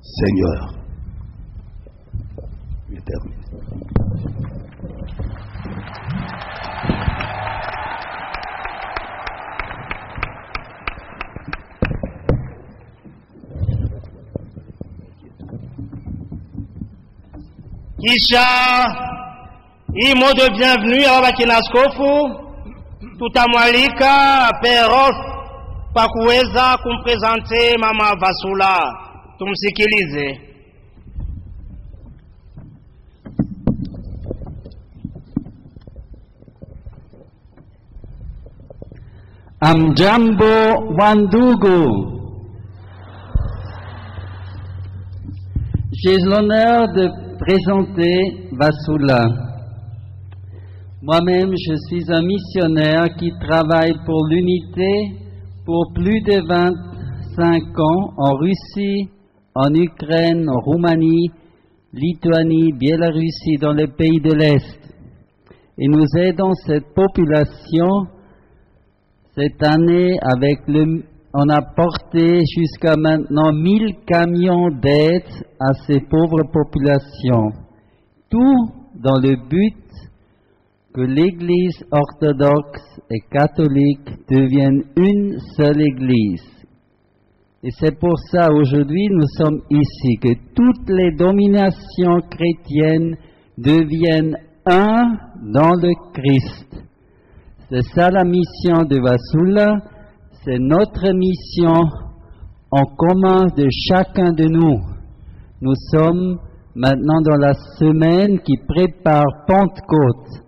Seigneur. Je termine. Kisha hii mot de bienvenue abakina askofu tutamwalika Peros pa kuweza kumpresente Mama Vasula. Tumsikilize. Amjambo wandugu. J'ai l'honneur de présenter Vasula. Moi-même, je suis un missionnaire qui travaille pour l'unité pour plus de 25 ans en Russie, en Ukraine, en Roumanie, Lituanie, Biélorussie, dans les pays de l'Est. Et nous aidons cette population. Cette année, on a porté jusqu'à maintenant 1000 camions d'aide à ces pauvres populations. Tout dans le but que l'Église orthodoxe et catholique devienne une seule Église. Et c'est pour ça aujourd'hui nous sommes ici, que toutes les dominations chrétiennes deviennent un dans le Christ. C'est ça la mission de Vasula, c'est notre mission en commun de chacun de nous. Nous sommes maintenant dans la semaine qui prépare Pentecôte.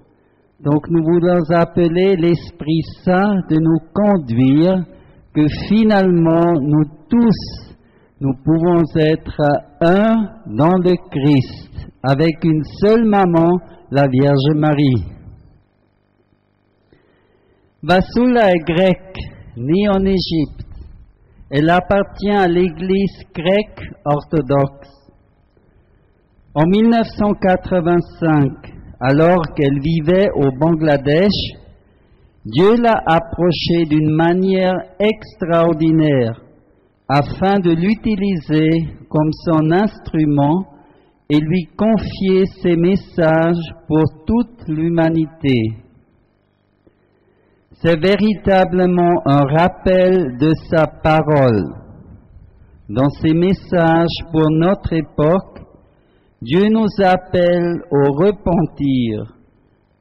Donc nous voulons appeler l'Esprit Saint de nous conduire, que finalement nous tous, nous pouvons être un dans le Christ, avec une seule maman, la Vierge Marie. Vasula est grecque, née en Égypte. Elle appartient à l'Église grecque orthodoxe. En 1985, alors qu'elle vivait au Bangladesh, Dieu l'a approchée d'une manière extraordinaire afin de l'utiliser comme son instrument et lui confier ses messages pour toute l'humanité. C'est véritablement un rappel de sa parole. Dans ses messages pour notre époque, Dieu nous appelle au repentir,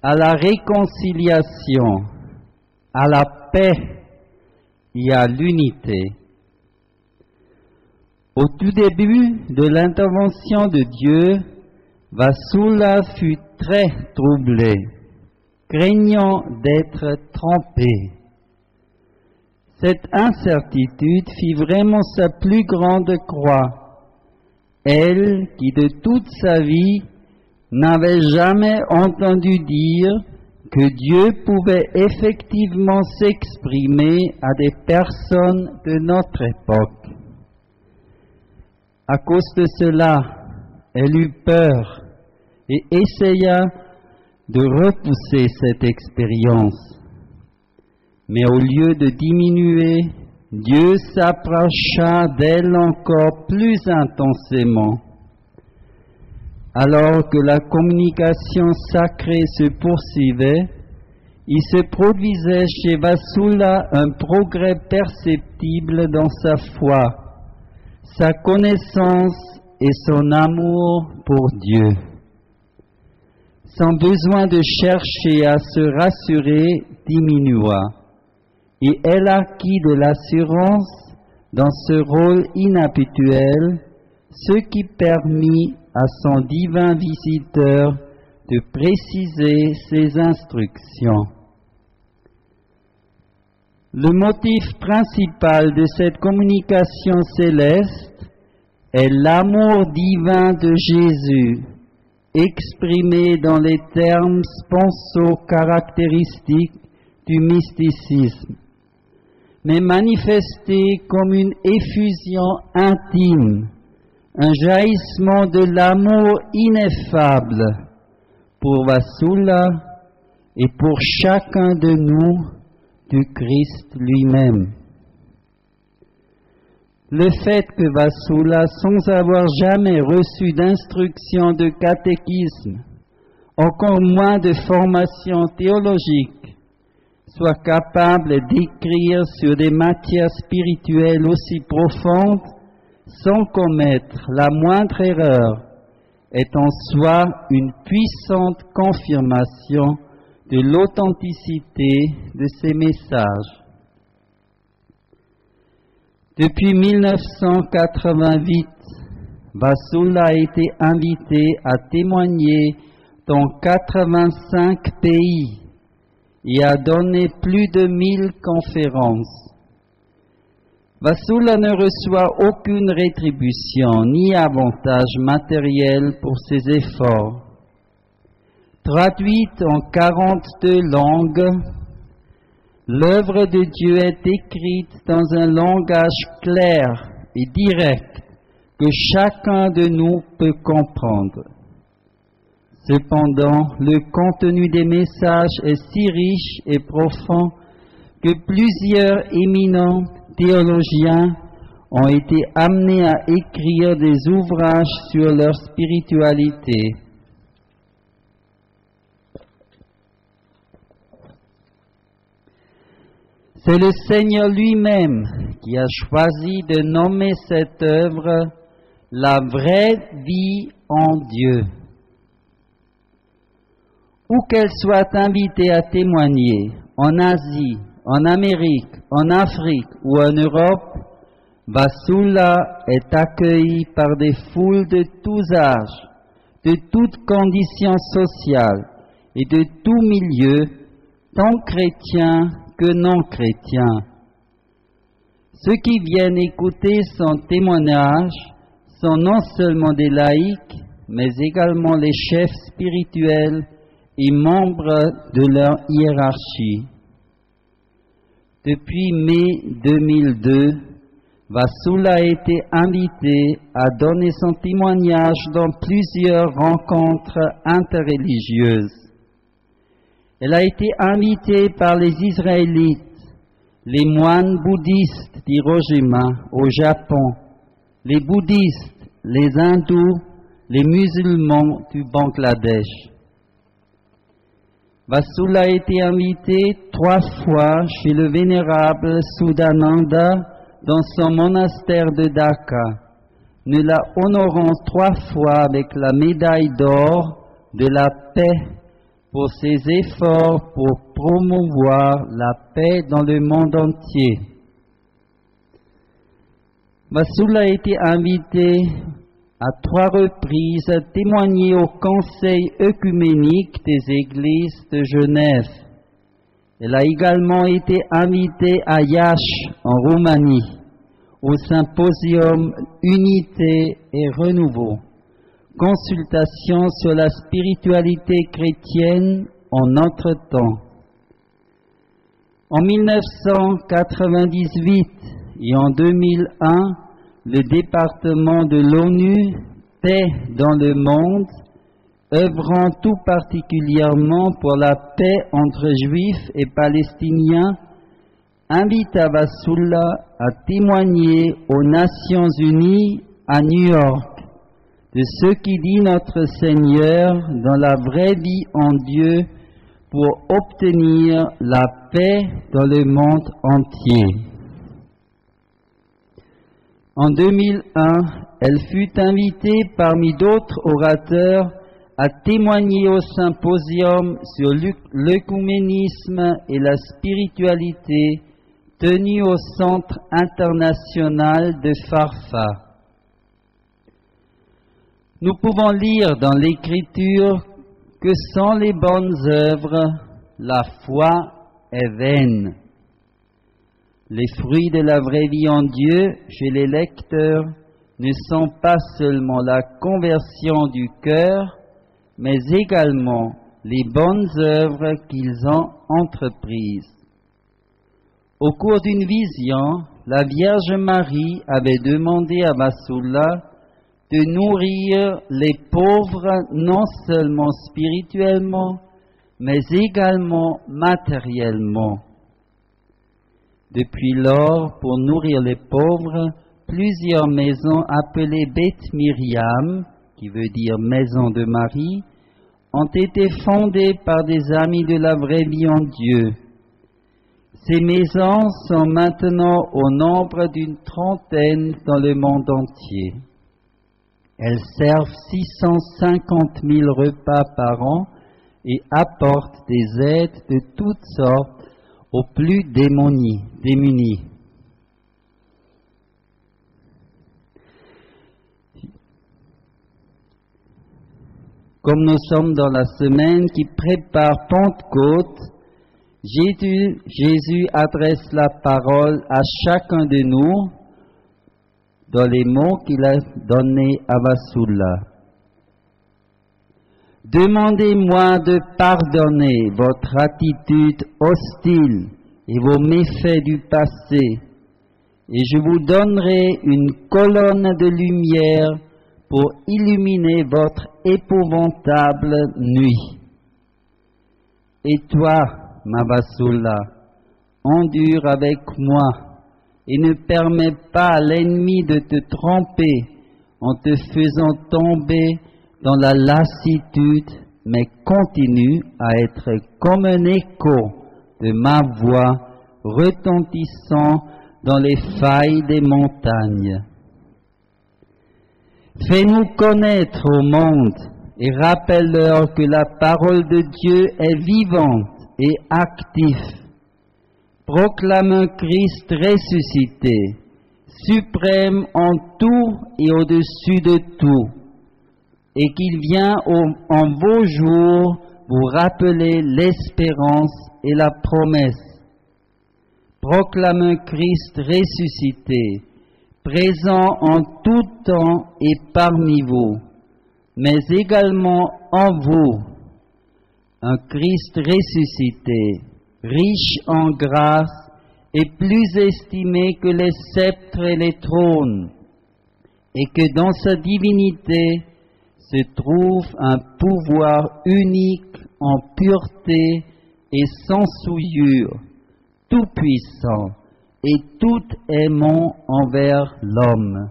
à la réconciliation, à la paix et à l'unité. Au tout début de l'intervention de Dieu, Vasula fut très troublé, craignant d'être trompé. Cette incertitude fit vraiment sa plus grande croix. Elle, qui de toute sa vie n'avait jamais entendu dire que Dieu pouvait effectivement s'exprimer à des personnes de notre époque. À cause de cela, elle eut peur et essaya de repousser cette expérience. Mais au lieu de diminuer, Dieu s'approcha d'elle encore plus intensément. Alors que la communication sacrée se poursuivait, il se produisait chez Vasula un progrès perceptible dans sa foi, sa connaissance et son amour pour Dieu. Sans besoin de chercher à se rassurer, diminua, et elle acquit de l'assurance dans ce rôle inhabituel, ce qui permit à son divin visiteur de préciser ses instructions. Le motif principal de cette communication céleste est l'amour divin de Jésus, exprimé dans les termes sponso-caractéristiques du mysticisme, mais manifesté comme une effusion intime, un jaillissement de l'amour ineffable pour Vasula et pour chacun de nous du Christ lui-même. Le fait que Vassula, sans avoir jamais reçu d'instruction de catéchisme, encore moins de formation théologique, soit capable d'écrire sur des matières spirituelles aussi profondes sans commettre la moindre erreur, est en soi une puissante confirmation de l'authenticité de ces messages. Depuis 1988, Vassula a été invité à témoigner dans 85 pays et a donné plus de 1000 conférences. Vassula ne reçoit aucune rétribution ni avantage matériel pour ses efforts. Traduite en 42 langues, l'œuvre de Dieu est écrite dans un langage clair et direct que chacun de nous peut comprendre. Cependant, le contenu des messages est si riche et profond que plusieurs éminents théologiens ont été amenés à écrire des ouvrages sur leur spiritualité. C'est le Seigneur lui-même qui a choisi de nommer cette œuvre la vraie vie en Dieu. Où qu'elle soit invitée à témoigner, en Asie, en Amérique, en Afrique ou en Europe, Vassula est accueillie par des foules de tous âges, de toutes conditions sociales et de tout milieu, tant chrétiens que non chrétiens. Ceux qui viennent écouter son témoignage sont non seulement des laïcs, mais également les chefs spirituels et membres de leur hiérarchie. Depuis mai 2002, Vassula a été invité à donner son témoignage dans plusieurs rencontres interreligieuses. Elle a été invitée par les Israélites, les moines bouddhistes d'Hiroshima au Japon, les bouddhistes, les hindous, les musulmans du Bangladesh. Vassula a été invitée 3 fois chez le vénérable Sudananda dans son monastère de Dhaka, nous la honorant 3 fois avec la médaille d'or de la paix pour ses efforts pour promouvoir la paix dans le monde entier. Vassula a été invité à 3 reprises à témoigner au Conseil œcuménique des Églises de Genève. Elle a également été invitée à Iași, en Roumanie, au symposium Unité et Renouveau, consultation sur la spiritualité chrétienne en notre temps. En 1998 et en 2001, le département de l'ONU, Paix dans le monde, œuvrant tout particulièrement pour la paix entre Juifs et Palestiniens, invita Vassula à témoigner aux Nations Unies à New York de ce qui dit notre Seigneur dans la vraie vie en Dieu pour obtenir la paix dans le monde entier. En 2001, elle fut invitée parmi d'autres orateurs à témoigner au symposium sur l'œcuménisme et la spiritualité tenu au Centre international de Farfa. Nous pouvons lire dans l'Écriture que sans les bonnes œuvres, la foi est vaine. Les fruits de la vraie vie en Dieu chez les lecteurs ne sont pas seulement la conversion du cœur, mais également les bonnes œuvres qu'ils ont entreprises. Au cours d'une vision, la Vierge Marie avait demandé à Vassula de nourrir les pauvres non seulement spirituellement, mais également matériellement. Depuis lors, pour nourrir les pauvres, plusieurs maisons appelées Beth Miriam, qui veut dire maison de Marie, ont été fondées par des amis de la vraie vie en Dieu. Ces maisons sont maintenant au nombre d'une trentaine dans le monde entier. Elles servent 650 000 repas par an et apportent des aides de toutes sortes aux plus démunis. Comme nous sommes dans la semaine qui prépare Pentecôte, Jésus adresse la parole à chacun de nous dans les mots qu'il a donnés à Vasula. Demandez-moi de pardonner votre attitude hostile et vos méfaits du passé, et je vous donnerai une colonne de lumière pour illuminer votre épouvantable nuit. Et toi, ma Vasula, endure avec moi et ne permets pas à l'ennemi de te tromper en te faisant tomber dans la lassitude, mais continue à être comme un écho de ma voix retentissant dans les failles des montagnes. Fais-nous connaître au monde et rappelle-leur que la parole de Dieu est vivante et active. Proclame un Christ ressuscité, suprême en tout et au-dessus de tout, et qu'il vient en vos jours vous rappeler l'espérance et la promesse. Proclame un Christ ressuscité, présent en tout temps et parmi vous, mais également en vous, un Christ ressuscité, riche en grâce et plus estimé que les sceptres et les trônes, et que dans sa divinité se trouve un pouvoir unique en pureté et sans souillure, tout puissant et tout aimant envers l'homme.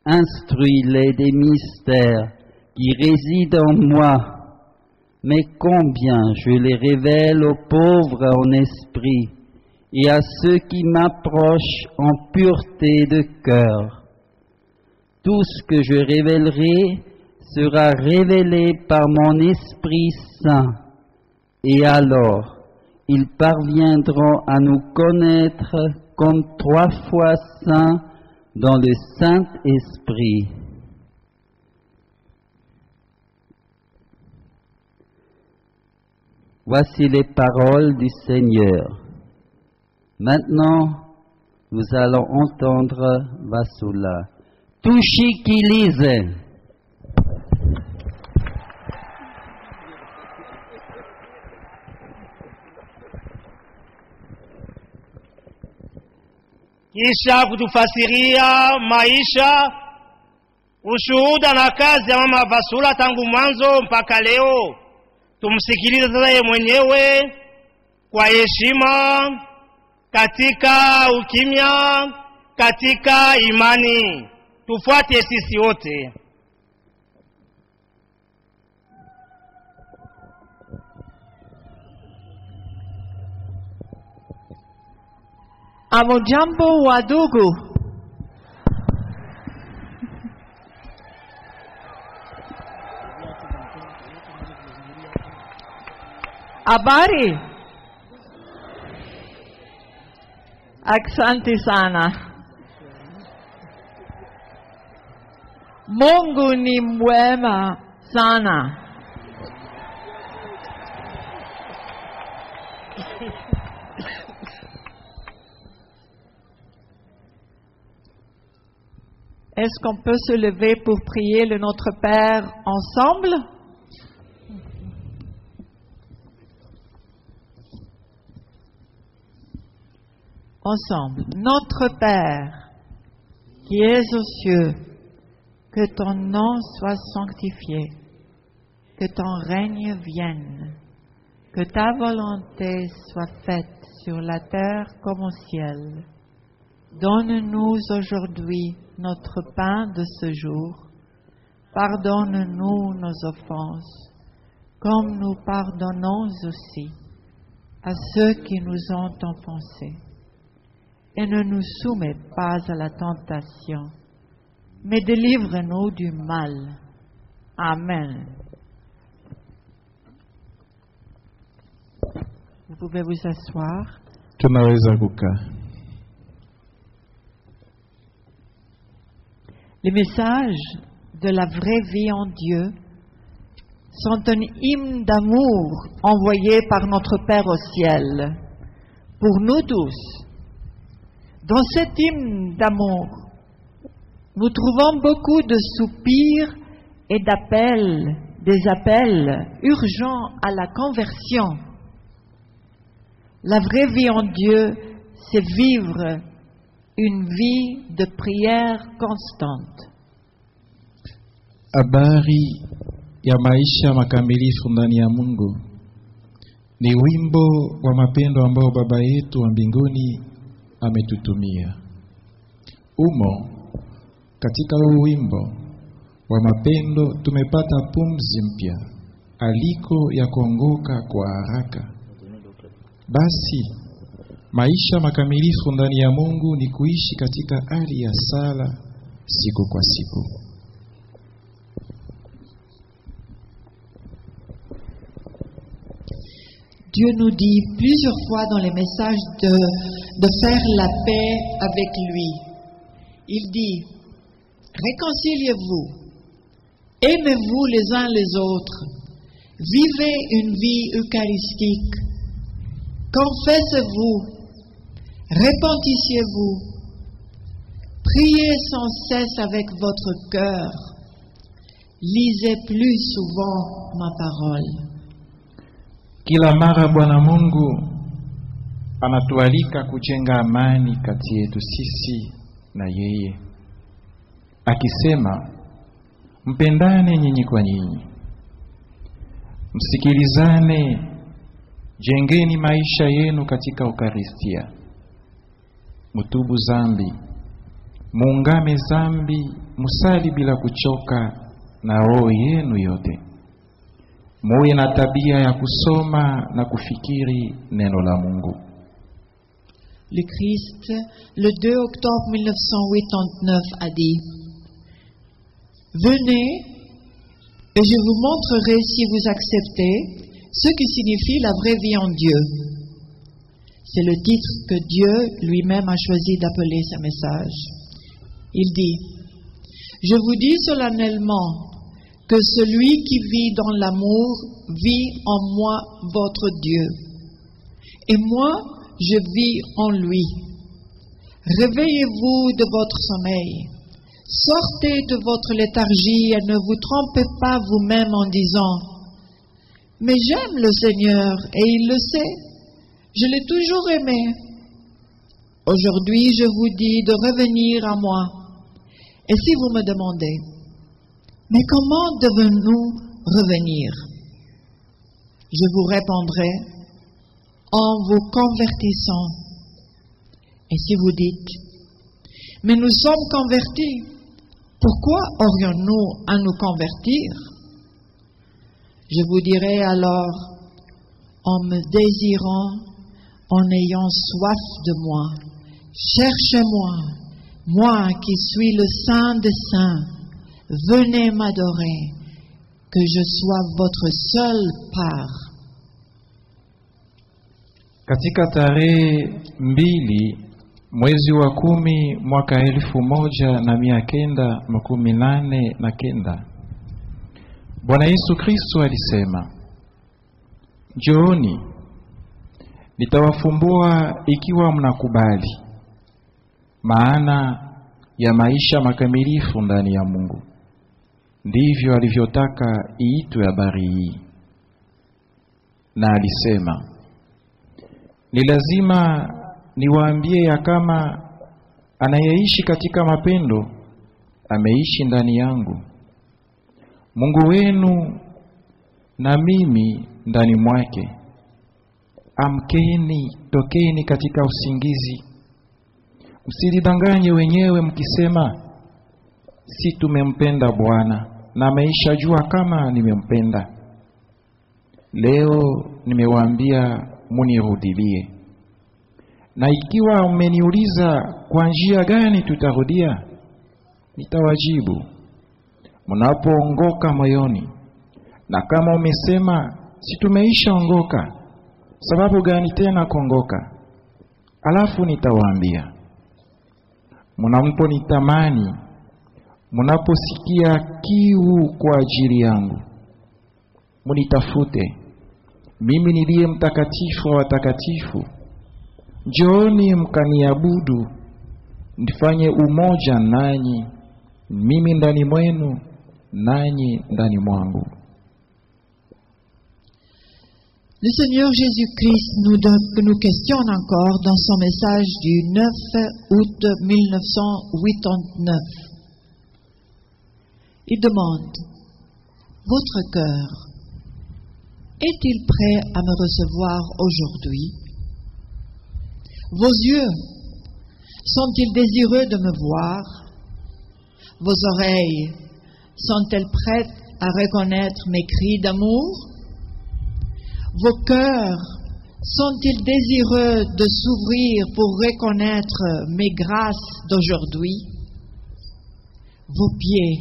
Instruis-les des mystères qui résident en moi, mais combien je les révèle aux pauvres en esprit et à ceux qui m'approchent en pureté de cœur. Tout ce que je révélerai sera révélé par mon Esprit Saint, et alors ils parviendront à nous connaître comme 3 fois saints dans le Saint-Esprit. Voici les paroles du Seigneur. Maintenant, nous allons entendre Vasula. Tushikilize. Kisha kutufasiria maisha, ushuhuda na kazi ya mama Vasula tangu mwanzo mpaka leo. Tumsikilize sasa yeye mwenyewe kwa heshima, katika ukimya, katika imani. Tufuate sisi wote. Hamujambo wadugu. Habari. Asante sana. Mungu ni mwema sana. Est-ce qu'on peut se lever pour prier le Notre Père ensemble? Ensemble. Notre Père, qui es aux cieux, que ton nom soit sanctifié, que ton règne vienne, que ta volonté soit faite sur la terre comme au ciel. Donne-nous aujourd'hui notre pain de ce jour. Pardonne-nous nos offenses, comme nous pardonnons aussi à ceux qui nous ont offensés. Et ne nous soumets pas à la tentation, mais délivre-nous du mal. Amen. Vous pouvez vous asseoir. Tunaweza kukaa. Les messages de la vraie vie en Dieu sont un hymne d'amour envoyé par notre Père au ciel pour nous tous. Dans cet hymne d'amour, nous trouvons beaucoup de soupirs et d'appels, des appels urgents à la conversion. La vraie vie en Dieu, c'est vivre une vie de prière constante. Habari ya maisha makamilifu ndani ya Mungu ni wimbo wa mapendo ambao Baba yetu wa mbinguni ametutumia. Umo katika huu wimbo wa mapendo tumepata pumzi mpya, aliko ya kuongoka kwa haraka. Basi maisha makamilifu ndani ya Mungu ni kuishi katika hali ya sala siku kwa siku. Dieu nous dit plusieurs fois dans les messages de faire la paix avec lui. Il dit, réconciliez-vous, aimez-vous les uns les autres, vivez une vie eucharistique, confessez-vous, repentissez-vous, priez sans cesse avec votre cœur, lisez plus souvent ma parole. Kila mara Bwana Mungu anatualika kujenga amani kati yetu sisi na yeye, akisema mpendane nyinyi kwa nyinyi, msikilizane, jengeni maisha yenu katika Eukaristia, mutubu zambi, muungame zambi, musali bila kuchoka na roho yenu yote. Muwe na tabia ya kusoma na kufikiri neno la Mungu. Le Christ, le 2 octobre 1989, a dit: Venez et je vous montrerai si vous acceptez ce qui signifie la vraie vie en Dieu. C'est le titre que Dieu lui-même a choisi d'appeler ce message. Il dit: Je vous dis solennellement que celui qui vit dans l'amour vit en moi votre Dieu, et moi je vis en lui. Réveillez-vous de votre sommeil, sortez de votre léthargie et ne vous trompez pas vous-même en disant: Mais j'aime le Seigneur et il le sait, je l'ai toujours aimé. Aujourd'hui je vous dis de revenir à moi. Et si vous me demandez: Mais comment devons-nous revenir? Je vous répondrai: en vous convertissant. Et si vous dites: Mais nous sommes convertis, pourquoi aurions-nous à nous convertir? Je vous dirai alors: en me désirant, en ayant soif de moi, cherchez-moi, moi qui suis le Saint des Saints. Venez m'adorer, que je sois votre seule part. Katika tarehe 2 mwezi wa 10 mwaka 1989, Bwana Yesu Kristo alisema: Njooni, nitawafumbua ikiwa mnakubali maana ya maisha makamilifu ndani ya Mungu. Ndivyo alivyotaka iitwe habari hii. Na alisema: Ni lazima niwaambie ya kama anayeishi katika mapendo ameishi ndani yangu, Mungu wenu na mimi ndani mwake. Amkeni, tokeni katika usingizi, Msijidanganye wenyewe mkisema si tumempenda Bwana na ameishajua kama nimempenda. Leo nimewaambia munirudilie. Na ikiwa mmeniuliza kwa njia gani tutarudia, nitawajibu mnapoongoka moyoni. Na kama umesema si tumeishaongoka, sababu gani tena kuongoka? Alafu nitawaambia mnaponitamani, mnaposikia kiu kwa ajili yangu, munitafute. Mimi niliye mtakatifu wa watakatifu. Njooni mkaniabudu, nifanye umoja nanyi, mimi ndani mwenu, nanyi ndani mwangu. Le Seigneur Jésus-Christ nous questionne encore dans son message du 9 août 1989. Il demande: votre cœur est-il prêt à me recevoir aujourd'hui? Vos yeux sont-ils désireux de me voir? Vos oreilles sont-elles prêtes à reconnaître mes cris d'amour? Vos cœurs sont-ils désireux de s'ouvrir pour reconnaître mes grâces d'aujourd'hui? Vos pieds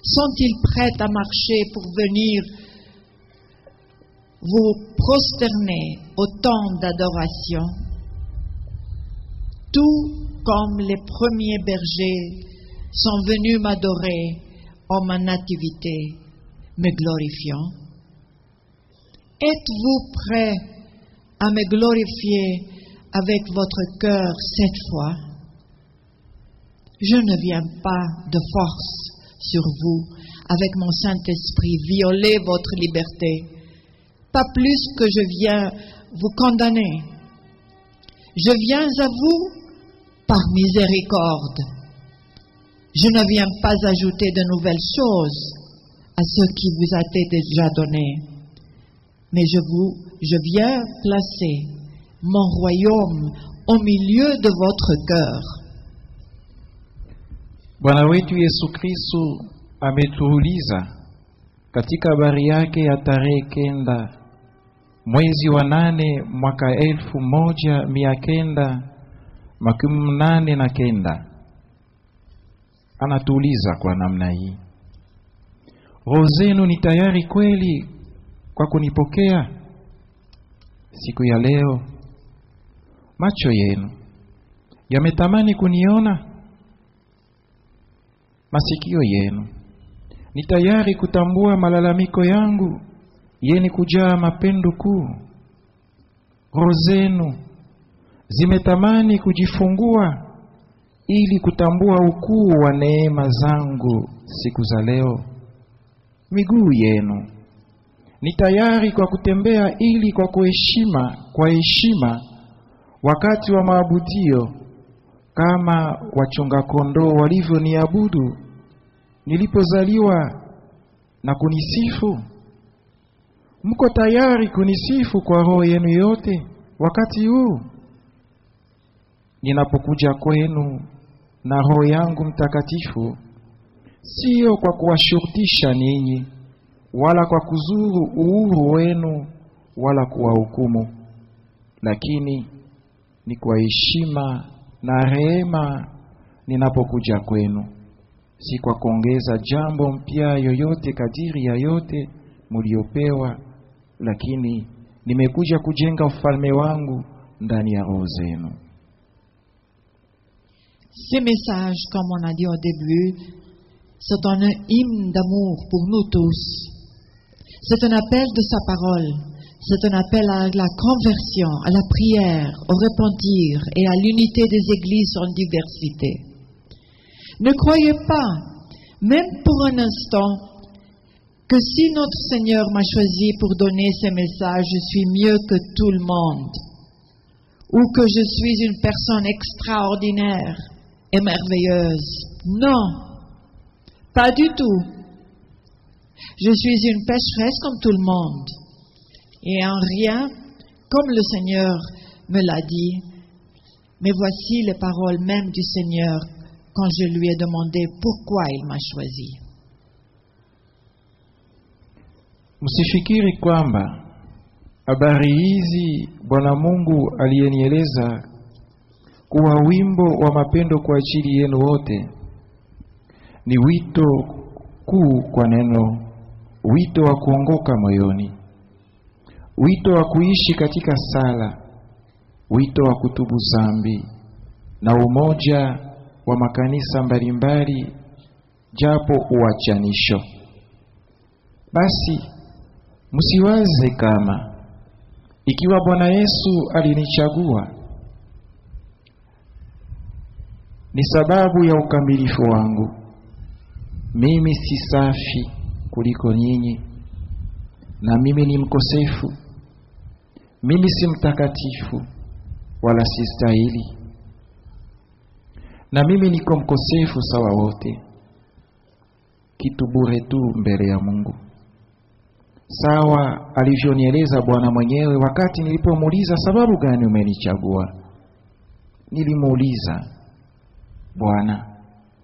sont-ils prêts à marcher pour venir vous prosterner au temps d'adoration? Tout comme les premiers bergers sont venus m'adorer en ma nativité, me glorifiant. Êtes-vous prêts à me glorifier avec votre cœur cette fois? Je ne viens pas de force sur vous avec mon Saint-Esprit violer votre liberté, pas plus que je viens vous condamner. Je viens à vous par miséricorde. Je ne viens pas ajouter de nouvelles choses à ce qui vous a été déjà donné, mais je viens placer mon royaume au milieu de votre cœur. Bwana wetu Yesu Kristo ametuuliza katika habari yake ya tarehe 9 mwezi wa 8 mwaka 1989. Anatuuliza kwa namna hii: roho zenu ni tayari kweli kwa kunipokea? Siku ya leo macho yenu yametamani kuniona? Masikio yenu ni tayari kutambua malalamiko yangu yenye kujaa mapendo kuu? Roho zenu zimetamani kujifungua ili kutambua ukuu wa neema zangu siku za leo? Miguu yenu ni tayari kwa kutembea ili kwa heshima wakati wa maabudio, kama wachunga kondoo walivyoniabudu nilipozaliwa na kunisifu? Mko tayari kunisifu kwa roho yenu yote wakati huu ninapokuja kwenu na roho yangu mtakatifu, sio kwa kuwashurutisha ninyi wala kwa kuzuru uhuru wenu wala kuwahukumu, lakini ni kwa heshima na rehema ninapokuja kwenu, si kwa kuongeza jambo mpya yoyote kadiri ya yote mliopewa, lakini nimekuja kujenga ufalme wangu ndani ya roho zenu. Ces messages, comme on a dit au début, c'est un hymne d'amour pour nous tous. C'est un appel de sa parole. C'est un appel à la conversion, à la prière, au repentir et à l'unité des églises en diversité. Ne croyez pas, même pour un instant, que si notre Seigneur m'a choisi pour donner ces messages, je suis mieux que tout le monde, ou que je suis une personne extraordinaire et merveilleuse. Non, pas du tout. Je suis une pécheresse comme tout le monde. Et en rien, comme le Seigneur me l'a dit, Mais voici les paroles même du Seigneur quand je lui ai demandé pourquoi il m'a choisi. Msifikiri kwamba habari hizi Bwana Mungu aliyenieleza kuwa wimbo wa mapendo kwa ajili yenu wote ni wito kuu kwa neno, wito wa kuongoka moyoni, wito wa kuishi katika sala, wito wa kutubu dhambi na umoja wa makanisa mbalimbali japo uachanisho. Basi msiwaze kama ikiwa Bwana Yesu alinichagua ni sababu ya ukamilifu wangu. Mimi si safi kuliko nyinyi, na mimi ni mkosefu. Mimi si mtakatifu wala si stahili, na mimi niko mkosefu sawa wote, kitu bure tu mbele ya Mungu, sawa alivyonieleza Bwana mwenyewe wakati nilipomuuliza sababu gani umenichagua. Nilimuuliza, Bwana,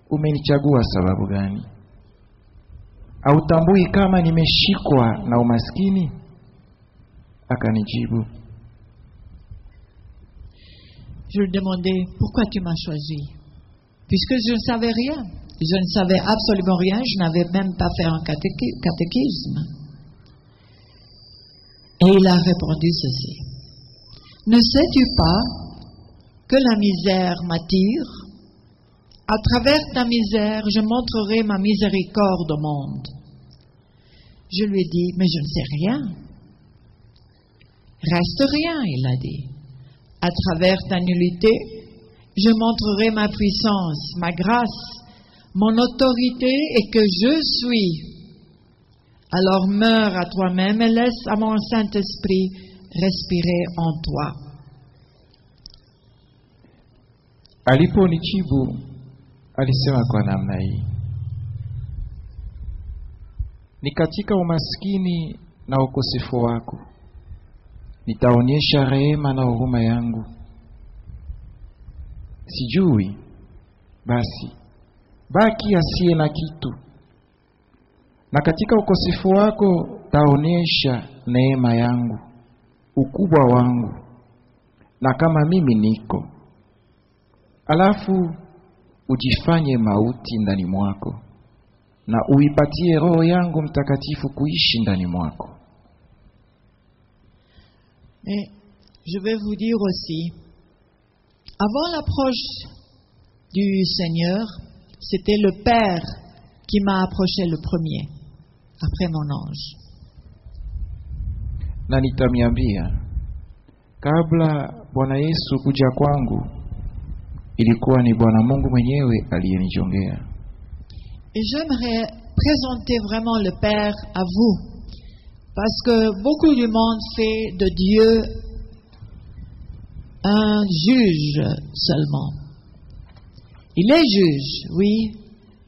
umenichagua sababu gani? Hautambui kama nimeshikwa na umaskini? Akanijibu, Je lui demandais pourquoi tu m'as choisi, puisque je ne savais rien. Je ne savais absolument rien, je n'avais même pas fait un catéchisme. Et il a répondu ceci: Ne sais-tu pas que la misère m'attire? À travers ta misère, je montrerai ma miséricorde au monde. Je lui ai dit, mais je ne sais rien. Reste rien, il a dit. À travers ta nullité, je montrerai ma puissance, ma grâce, mon autorité et que je suis. Alors meurs à toi-même et laisse à mon Saint-Esprit respirer en toi. Aliponijibu alisema kwa namna hii: ni katika umaskini na ukosefu wako nitaonyesha rehema na huruma yangu. Sijui, basi baki asiye na kitu, na katika ukosefu wako taonyesha neema yangu, ukubwa wangu, na kama mimi niko. Alafu ujifanye mauti ndani mwako na uipatie Roho yangu Mtakatifu kuishi ndani mwako. Mais je vais vous dire aussi, avant l'approche du Seigneur, c'était le Père qui m'a approché le premier, après mon ange. Na nitamiambia, kabla Bwana Yesu kuja kwangu, ilikuwa ni Bwana Mungu mwenyewe aliyenijongea. Et j'aimerais présenter vraiment le Père à vous, parce que beaucoup du monde fait de Dieu un juge seulement. Il est juge, oui,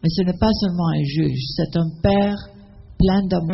mais ce n'est pas seulement un juge, c'est un Père plein d'amour.